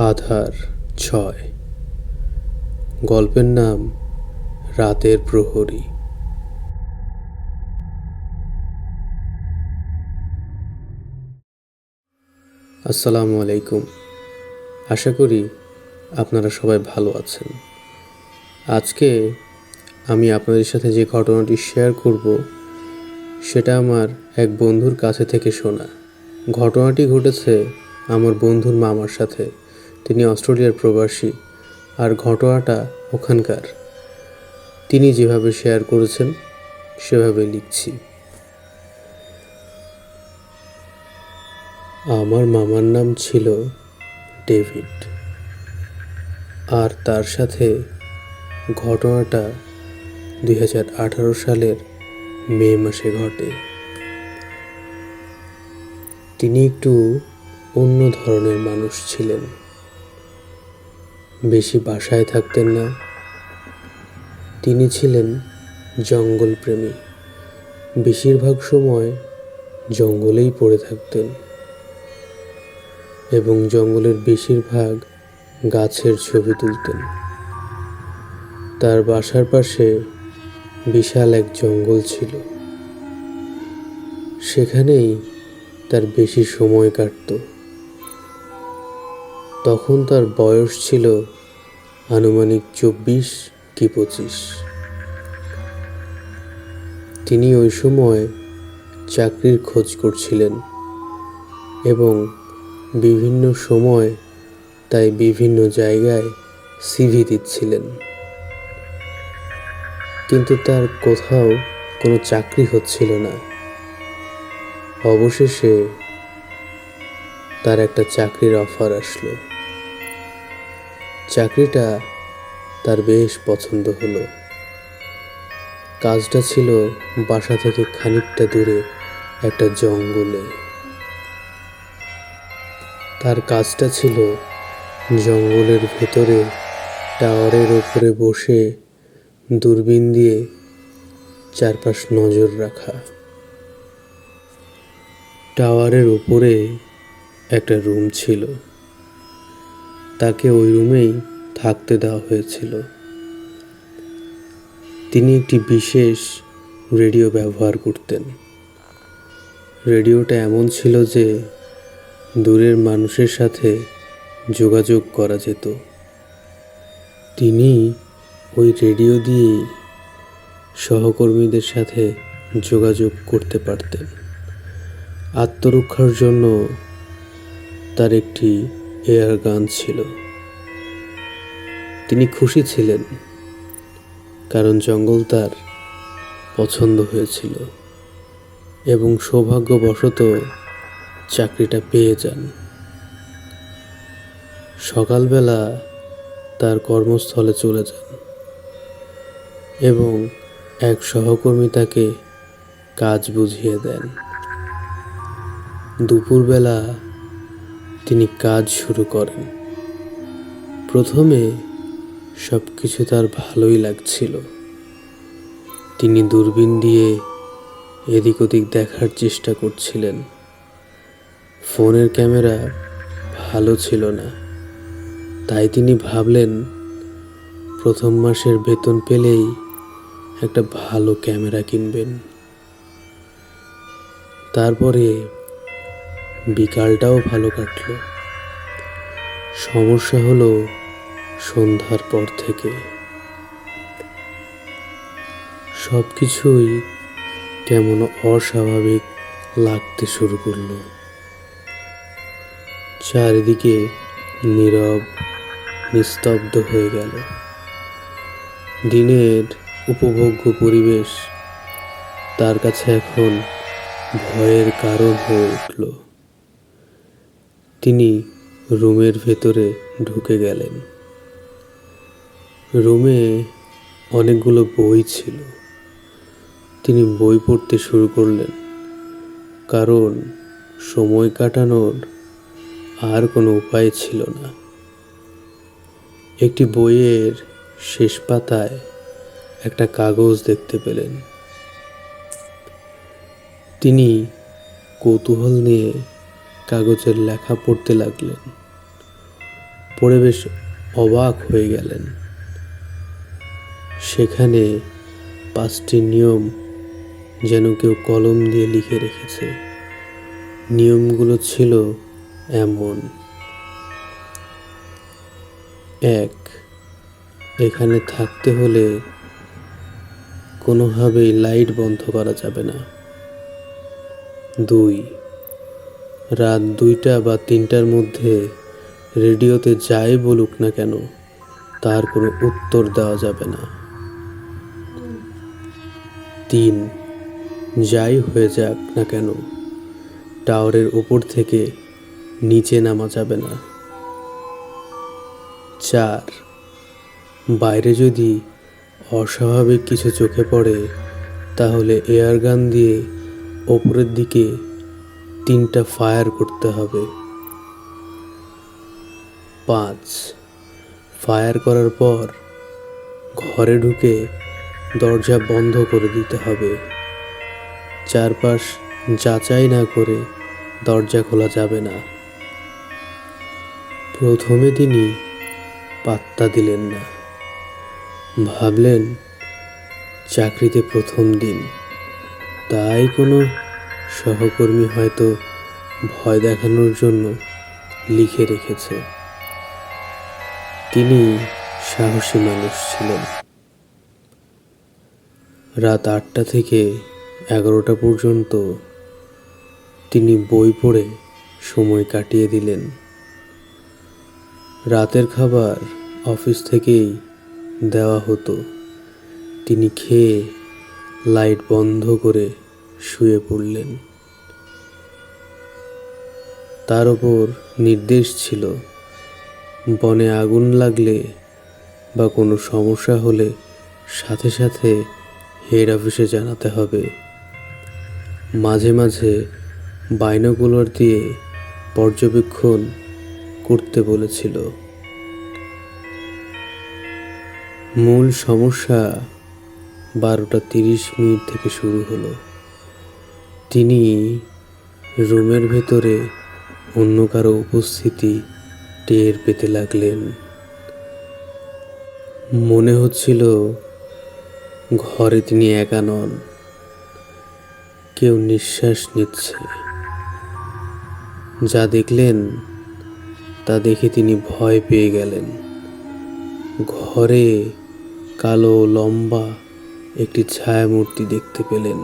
আধার ৬। গল্পের নাম রাতের প্রহরী। আসসালামু আলাইকুম। আশা করি আপনারা সবাই ভালো আছেন। আজকে আমি আপনাদের সাথে যে ঘটনাটি শেয়ার করব সেটা আমার এক বন্ধুর কাছে থেকে শোনা। ঘটনাটি ঘটেছে আমার বন্ধুর মামার সাথে। তিনি অস্ট্রেলিয়ার প্রবাসী, আর ঘটনাটা ওখানকার। তিনি যেভাবে শেয়ার করেছেন সেভাবে লিখছি। আমার মামার নাম ছিল ডেভিড, আর তার সাথে ঘটনাটা 2018 সালের মে মাসে ঘটে। তিনি একটু অন্য ধরনের মানুষ ছিলেন। বেশি বাসায় থাকতেন না। তিনি ছিলেন জঙ্গলপ্রেমী। বেশিরভাগ সময় জঙ্গলেই পড়ে থাকতেন এবং জঙ্গলের বেশিরভাগ গাছের ছবি তুলতেন। তার বাসার পাশে বিশাল এক জঙ্গল ছিল। সেখানেই তার বেশি সময় কাটত। তখন তার বয়স ছিল আনুমানিক 24 কি 25। তিনি ওই সময় চাকরির খোঁজ করছিলেন এবং বিভিন্ন সময় তাই বিভিন্ন জায়গায় সিভি দিচ্ছিলেন, কিন্তু তার কোথাও কোনো চাকরি হচ্ছিল না। অবশেষে তার একটা চাকরির অফার আসলো। চাকরিটা তার বেশ পছন্দ হলো। কাজটা ছিল বাসা থেকে খানিকটা দূরে একটা জঙ্গলে। তার কাজটা ছিল জঙ্গলের ভেতরে টাওয়ারের ওপরে বসে দূরবীন দিয়ে চারপাশ নজর রাখা। টাওয়ারের উপরে একটা রুম ছিল। তাকে ওই রুমেই থাকতে দেওয়া হয়েছিল। তিনি একটি বিশেষ রেডিও ব্যবহার করতেন। রেডিওটা এমন ছিল যে দূরের মানুষের সাথে যোগাযোগ করা যেত। তিনি ওই রেডিও দিয়েই সহকর্মীদের সাথে যোগাযোগ করতে পারতেন। আত্মরক্ষার জন্য তার একটি এয়ার গান ছিল। তিনি খুশি ছিলেন, কারণ জঙ্গল তার পছন্দ হয়েছিল এবং সৌভাগ্যবশত চাকরিটা পেয়ে যান। সকালবেলা তার কর্মস্থলে চলে যান এবং এক সহকর্মী তাকে কাজ বুঝিয়ে দেন। দুপুরবেলা তিনি কাজ শুরু করেন। প্রথমে সবকিছু তার ভালোই লাগছিল। তিনি দূরবীন দিয়ে এদিক ওদিক দেখার চেষ্টা করছিলেন। ফোনের ক্যামেরা ভালো ছিল না, তাই তিনি ভাবলেন প্রথম মাসের বেতন পেলেই একটা ভালো ক্যামেরা কিনবেন। তারপরে বিকালটাও ভালো কাটল। সমস্যা হলো সন্ধ্যার পর থেকে সবকিছুই কেমন অস্বাভাবিক লাগতে শুরু করলো। চারিদিকে নীরব, নিস্তব্ধ হয়ে গেল। দিনের উপভোগ্য পরিবেশ তার কাছে এখন ভয়ের কারণ হয়ে উঠল। তিনি রুমের ভেতরে ঢুকে গেলেন। রুমে অনেকগুলো বই ছিল। তিনি বই পড়তে শুরু করলেন, কারণ সময় কাটানোর আর কোনো উপায় ছিল না। একটি বইয়ের শেষ পাতায় একটা কাগজ দেখতে পেলেন। তিনি কৌতূহল নিয়ে কাগজের লেখা পড়তে লাগলেন। পড়ে বেশ অবাক হয়ে গেলেন। সেখানে 5টি নিয়ম যেন কেউ কলম দিয়ে লিখে রেখেছে। নিয়মগুলো ছিল এমন: 1. এখানে থাকতে হলে কোনোভাবেই লাইট বন্ধ করা যাবে না। 2. রাত 2টা বা 3টার মধ্যে রেডিওতে যাই বলুক না কেন তার কোনো উত্তর দেওয়া যাবে না। 3. যাই হয়ে যাক না কেন টাওয়ারের উপর থেকে নিচে নামা যাবে না। 4. বাইরে যদি অস্বাভাবিক কিছু চোখে পড়ে তাহলে এয়ার গান দিয়ে ওপরের দিকে 3টা ফায়ার করতে হবে। 5. ফায়ার করার পর ঘরে ঢুকে দরজা বন্ধ করে দিতে হবে। চারপাশ যাচাই না করে দরজা খোলা যাবে না। প্রথমে তিনি পাত্তা দিলেন না। ভাবলেন চাকরিতে প্রথম দিন, তাই কোনো সহকর্মী হয়তো ভয় দেখানোর জন্য লিখে রেখেছে। তিনি সাহসী মানুষ ছিলেন। রাত 8টা থেকে 11টা পর্যন্ত তিনি বই পড়ে সময় কাটিয়ে দিলেন। রাতের খাবার অফিস থেকেই দেওয়া হতো। তিনি খেয়ে লাইট বন্ধ করে শুয়ে পড়লেন। তার ওপর নির্দেশ ছিল বনে আগুন লাগলে বা কোনো সমস্যা হলে সাথে সাথে হেড অফিসে জানাতে হবে। মাঝে মাঝে বাইনোকুলার দিয়ে পর্যবেক্ষণ করতে বলেছিল। মূল সমস্যা 12:30 থেকে শুরু হলো। তিনি রুমের ভেতরে অন্য কারো উপস্থিতি টের পেতে লাগলেন। মনে হচ্ছিল ঘরে তিনি একা নন, কেউ নিঃশ্বাস নিচ্ছে। যা দেখলেন তা দেখে তিনি ভয় পেয়ে গেলেন। ঘরে কালো লম্বা একটি ছায়ামূর্তি দেখতে পেলেন।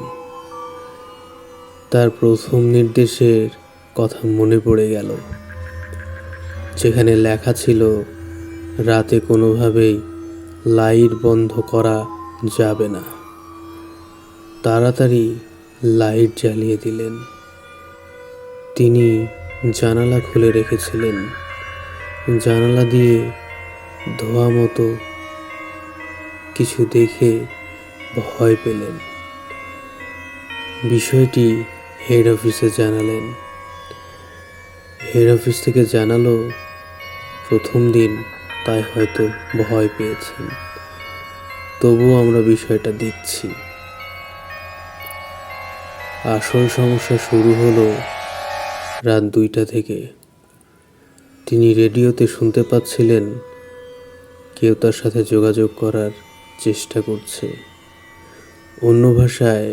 তার প্রথম নির্দেশের কথা মনে পড়ে গেল, যেখানে লেখা ছিল রাতে কোনোভাবেই লাইট বন্ধ করা যাবে না। তাড়াতাড়ি লাইট জ্বালিয়ে দিলেন। তিনি জানালা খুলে রেখেছিলেন। জানালা দিয়ে ধোঁয়া মতো কিছু দেখে ভয় পেলেন। বিষয়টি হেড অফিসে জানালেন। হেড অফিস থেকে জানালো প্রথম দিন, তাই হয়তো ভয় পেয়েছেন, তবুও আমরা বিষয়টা দেখছি। আসল সমস্যা শুরু হলো রাত 2টা থেকে। তিনি রেডিওতে শুনতে পাচ্ছিলেন কেউ তার সাথে যোগাযোগ করার চেষ্টা করছে। অন্য ভাষায়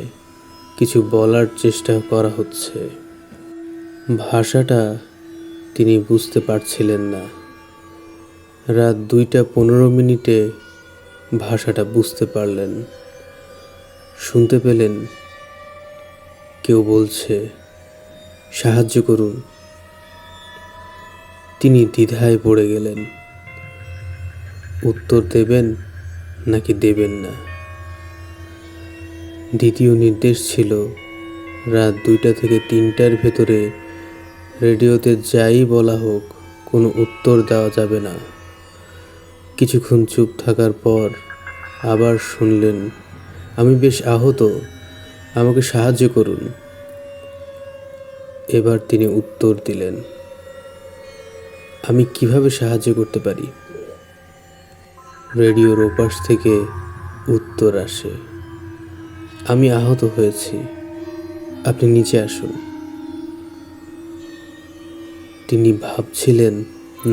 কিছু বলার চেষ্টা করা হচ্ছে। ভাষাটা তিনি বুঝতে পারছিলেন না। রাত 2:15 ভাষাটা বুঝতে পারলেন। শুনতে পেলেন কেউ বলছে, সাহায্য করুন। তিনি দ্বিধায় পড়ে গেলেন, উত্তর দেবেন নাকি দেবেন না। দ্বিতীয় নির্দেশ ছিল রাত 2টা থেকে 3টার ভেতরে রেডিওতে যাই বলা হোক কোনো উত্তর দেওয়া যাবে না। কিছুক্ষণ চুপ থাকার পর আবার শুনলেন, আমি বেশ আহত, আমাকে সাহায্য করুন। এবার তিনি উত্তর দিলেন, আমি কিভাবে সাহায্য করতে পারি? রেডিওর ওপাশ থেকে উত্তর আসে, আমি আহত হয়েছি, আপনি নিচে আসুন। তিনি ভাবছিলেন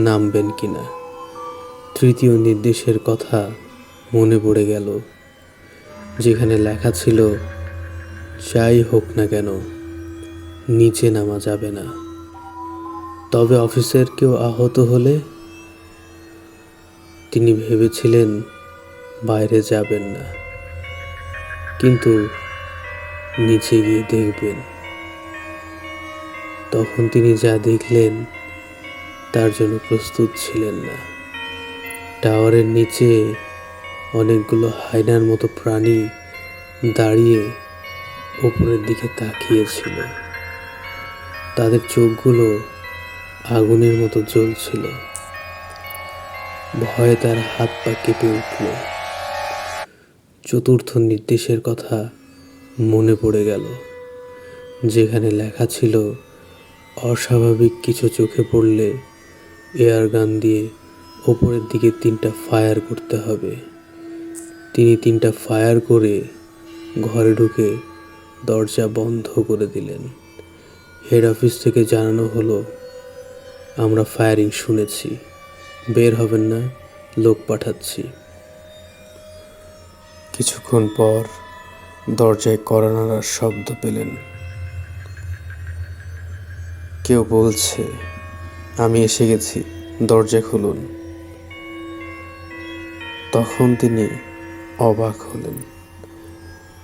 নামবেন কিনা। তৃতীয় নির্দেশের কথা মনে পড়ে গেল, যেখানে লেখা ছিল, যাই হোক না কেন নিচে নামা যাবে না। তবে অফিসের কেউ আহত হলে তিনি ভেবেছিলেন বাইরে যাবেন না, কিন্তু নিচে গিয়ে দেখবেন। তখন তিনি যা দেখলেন তার জন্য প্রস্তুত ছিলেন না। টাওয়ারের নিচে অনেকগুলো হায়নার মতো প্রাণী দাঁড়িয়ে উপরের দিকে তাকিয়েছিল। তাদের চোখগুলো আগুনের মতো জ্বলছিল। ভয়ে তার হাত পা কেঁপে উঠল। চতুর্থ নির্দেশের কথা মনে পড়ে গেল, যেখানে লেখা ছিল, অস্বাভাবিক কিছু চোখে পড়লে এয়ার গান দিয়ে ওপরের দিকে 3টা ফায়ার করতে হবে। তিনি 3টা ফায়ার করে ঘরে ঢুকে দরজা বন্ধ করে দিলেন। হেড অফিস থেকে জানানো হলো, আমরা ফায়ারিং শুনেছি, বের হবেন না, লোক পাঠাচ্ছি। কিছুক্ষণ পর দরজায় কড়া নাড়ার শব্দ পেলেন। কেউ বলছে, আমি এসে গেছি, দরজা খুলুন। তখন তিনি অবাক হলেন।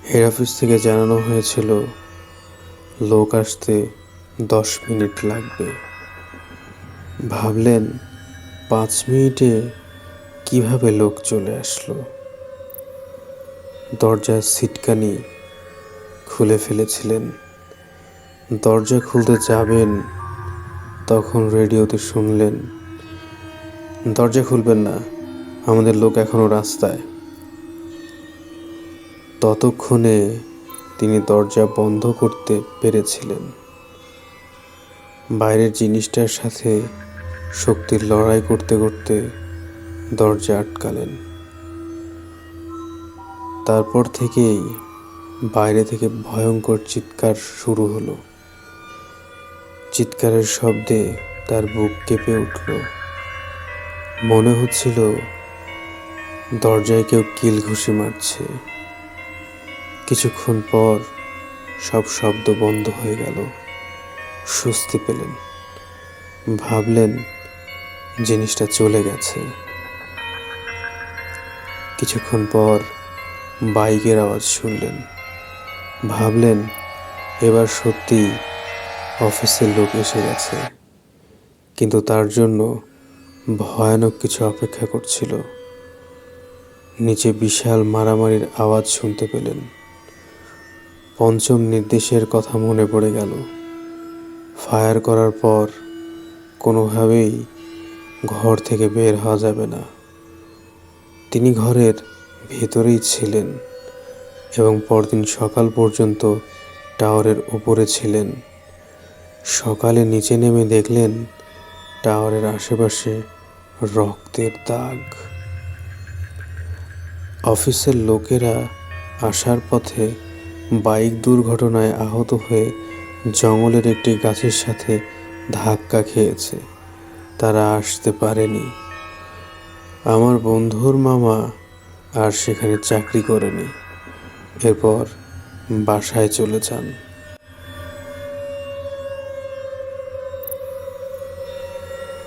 হেড অফিস থেকে জানানো হয়েছিল, লোক আসতে 10 মিনিট লাগবে। ভাবলেন, 5 মিনিটে কিভাবে লোক চলে আসলো। দরজার ছিটকানি খুলে ফেলেছিলেন। দরজা খুলতে যাবেন, তখন রেডিওতে শুনলেন, দরজা খুলবেন না, আমাদের লোক এখনো রাস্তায়। ততক্ষণে তিনি দরজা বন্ধ করতে পেরেছিলেন। বাইরের জিনিসটার সাথে শক্তির লড়াই করতে করতে দরজা আটকালেন। তারপর থেকেই বাইরে থেকে ভয়ঙ্কর চিৎকার শুরু হলো। চিৎকারের শব্দে তার বুক কেঁপে উঠল। মনে হচ্ছিল দরজায় কেউ কিল ঘুষি মারছে। কিছুক্ষণ পর সব শব্দ বন্ধ হয়ে গেল। স্বস্তি পেলেন। ভাবলেন, জিনিসটা চলে গেছে। কিছুক্ষণ পর বাইকের আওয়াজ শুনলেন। ভাবলেন, এবার সত্যি অফিসের লোক এসে গেছে। কিন্তু তার জন্য ভয়ানক কিছু অপেক্ষা করছিল। নিচে বিশাল মারামারির আওয়াজ শুনতে পেলেন। পঞ্চম নির্দেশের কথা মনে পড়ে গেল। ফায়ার করার পর কোনোভাবেই ঘর থেকে বের হওয়া যাবে না। তিনি ঘরের ভেতরেই ছিলেন এবং পরদিন সকাল পর্যন্ত টাওয়ারের উপরে ছিলেন। সকালে নিচে নেমে দেখলেন টাওয়ারের আশেপাশে রক্তের দাগ। অফিসের লোকেরা আসার পথে বাইক দুর্ঘটনায় আহত হয়ে জঙ্গলের একটি গাছের সাথে ধাক্কা খেয়েছে। তারা আসতে পারেনি। আমার বন্ধুর মামা আর সেখানে চাকরি করেনি। এরপর বাসায় চলে যান।